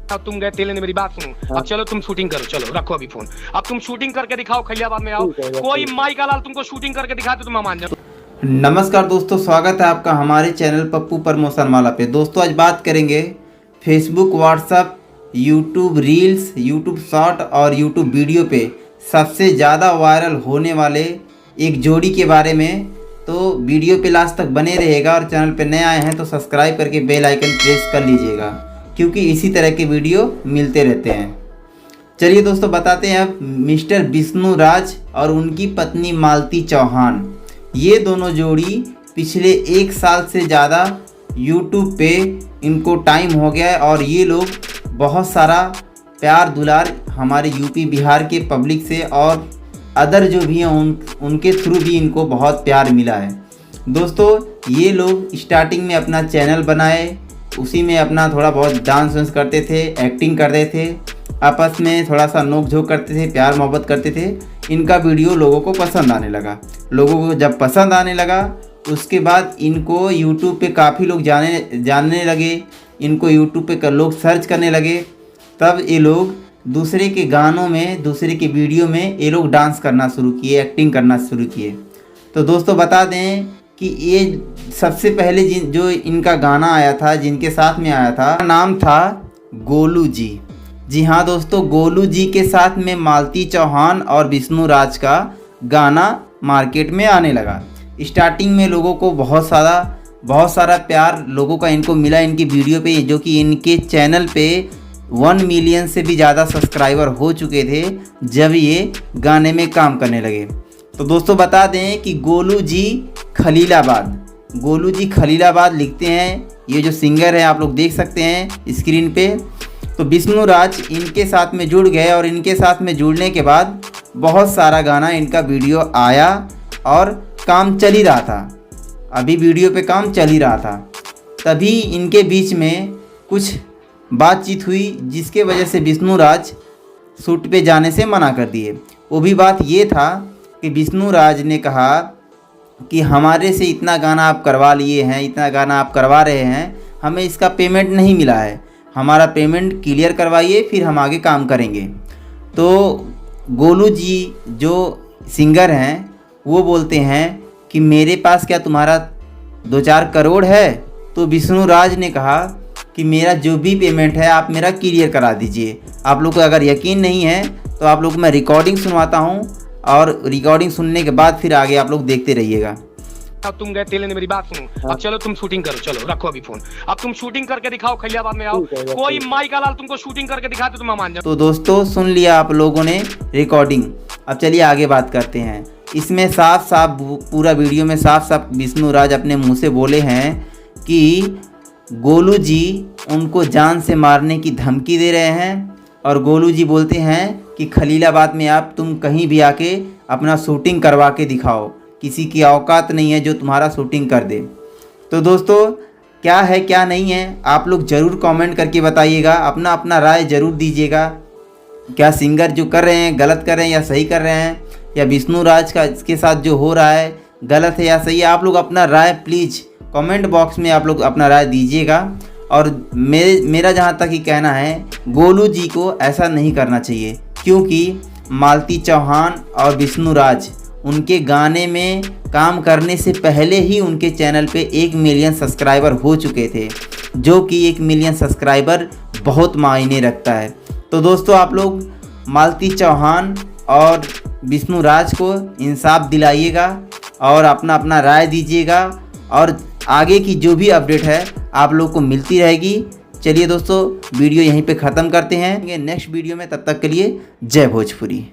अब तुम गए तेल ने मेरी बात सुनो। हाँ। अब चलो तुम शूटिंग करो, चलो रखो अभी फोन। अब तुम शूटिंग करके दिखाओ, खलियाबाद में आओ, ठीक है, कोई ठीक। माई का लाल तुमको शूटिंग करके दिखाए तो तुम मान जाओ। नमस्कार दोस्तों, स्वागत है आपका हमारे चैनल पप्पू प्रमोशन वाला पे। दोस्तों आज बात करेंगे Facebook, WhatsApp, YouTube reels, YouTube short और यूट्यूब वीडियो पे सबसे ज़्यादा वायरल होने वाले एक जोड़ी के बारे में। तो वीडियो पे लास्ट तक बने रहेगा और चैनल पे नए आए हैं तो सब्सक्राइब करके बेल आइकन प्रेस कर लीजिएगा, क्योंकि इसी तरह के वीडियो मिलते रहते हैं। चलिए दोस्तों बताते हैं अब मिस्टर विष्णु राज और उनकी पत्नी मालती चौहान। ये दोनों जोड़ी पिछले 1 साल से ज़्यादा YouTube पे इनको टाइम हो गया है और ये लोग बहुत सारा प्यार दुलार हमारे यूपी बिहार के पब्लिक से और अदर जो भी हैं उनके थ्रू भी इनको बहुत प्यार मिला है। दोस्तों ये लोग स्टार्टिंग में अपना चैनल बनाए, उसी में अपना थोड़ा बहुत डांस वांस करते थे, एक्टिंग करते थे, आपस में थोड़ा सा नोक झोंक करते थे, प्यार मोहब्बत करते थे। इनका वीडियो लोगों को पसंद आने लगा। लोगों को जब पसंद आने लगा उसके बाद इनको यूट्यूब पे काफ़ी लोग जानने लगे। इनको यूट्यूब पे लोग सर्च करने लगे। तब ये लोग दूसरे के गानों में, दूसरे के वीडियो में ये लोग डांस करना शुरू किए, एक्टिंग करना शुरू किए। तो दोस्तों बता दें कि ये सबसे पहले जो इनका गाना आया था, जिनके साथ में आया था, नाम था गोलू जी। जी हाँ दोस्तों, गोलू जी के साथ में मालती चौहान और विष्णु राज का गाना मार्केट में आने लगा। स्टार्टिंग में लोगों को बहुत सारा प्यार लोगों का इनको मिला इनकी वीडियो पे, जो कि इनके चैनल पे 1 मिलियन से भी ज़्यादा सब्सक्राइबर हो चुके थे जब ये गाने में काम करने लगे। तो दोस्तों बता दें कि गोलू जी खलीलाबाद लिखते हैं। ये जो सिंगर है आप लोग देख सकते हैं स्क्रीन पे। तो विष्णु राज इनके साथ में जुड़ गए और इनके साथ में जुड़ने के बाद बहुत सारा गाना इनका वीडियो आया और काम चल ही रहा था। अभी वीडियो पे काम चल ही रहा था। तभी इनके बीच में कुछ बातचीत हुई जिसके वजह से विष्णु राज शूट पे जाने से मना कर दिए। वो भी बात ये था कि विष्णु राज ने कहा कि हमारे से इतना गाना आप करवा लिए हैं, इतना गाना आप करवा रहे हैं, हमें इसका पेमेंट नहीं मिला है, हमारा पेमेंट क्लियर करवाइए फिर हम आगे काम करेंगे। तो गोलू जी जो सिंगर हैं वो बोलते हैं कि मेरे पास क्या तुम्हारा 2-4 करोड़ है? तो विष्णु राज ने कहा कि मेरा जो भी पेमेंट है आप मेरा क्लियर करा दीजिए। आप लोग को अगर यकीन नहीं है तो आप लोग को मैं रिकॉर्डिंग सुनवाता हूँ और रिकॉर्डिंग सुनने के बाद फिर आगे आप लोग देखते रहिएगा। अब तुम गए तेल ने मेरी बात सुनो। हाँ। अब चलो तुम शूटिंग करो, चलो रखो अभी फोन। अब तुम शूटिंग करके दिखाओ, खलियाबाद में आओ, ठीक है, कोई ठीक। माई का लाल तुमको शूटिंग करके दिखाए तो तुम मान जाओ। तो दोस्तों सुन लिया आप लोगों ने रिकॉर्डिंग। अब चलिए आगे बात करते हैं। इसमें साफ साफ पूरा वीडियो में साफ साफ विष्णु राज अपने मुंह से बोले हैं कि गोलू जी उनको जान से मारने की धमकी दे रहे हैं। और गोलू जी बोलते हैं कि खलीलाबाद में आप तुम कहीं भी आके अपना शूटिंग करवा के दिखाओ, किसी की औकात नहीं है जो तुम्हारा शूटिंग कर दे। तो दोस्तों क्या है क्या नहीं है आप लोग ज़रूर कमेंट करके बताइएगा, अपना अपना राय ज़रूर दीजिएगा। क्या सिंगर जो कर रहे हैं गलत कर रहे हैं या सही कर रहे हैं, या विष्णु राज का इसके साथ जो हो रहा है गलत है या सही है? आप लोग अपना राय प्लीज़ कमेंट बॉक्स में आप लोग अपना राय दीजिएगा। और मेरा जहाँ तक ही कहना है, गोलू जी को ऐसा नहीं करना चाहिए, क्योंकि मालती चौहान और विष्णु राज उनके गाने में काम करने से पहले ही उनके चैनल पे 1 मिलियन सब्सक्राइबर हो चुके थे, जो कि 1 मिलियन सब्सक्राइबर बहुत मायने रखता है। तो दोस्तों आप लोग मालती चौहान और विष्णु राज को इंसाफ दिलाइएगा और अपना अपना राय दीजिएगा, और आगे की जो भी अपडेट है आप लोग को मिलती रहेगी। चलिए दोस्तों वीडियो यहीं पे ख़त्म करते हैं, नेक्स्ट वीडियो में, तब तक के लिए जय भोजपुरी।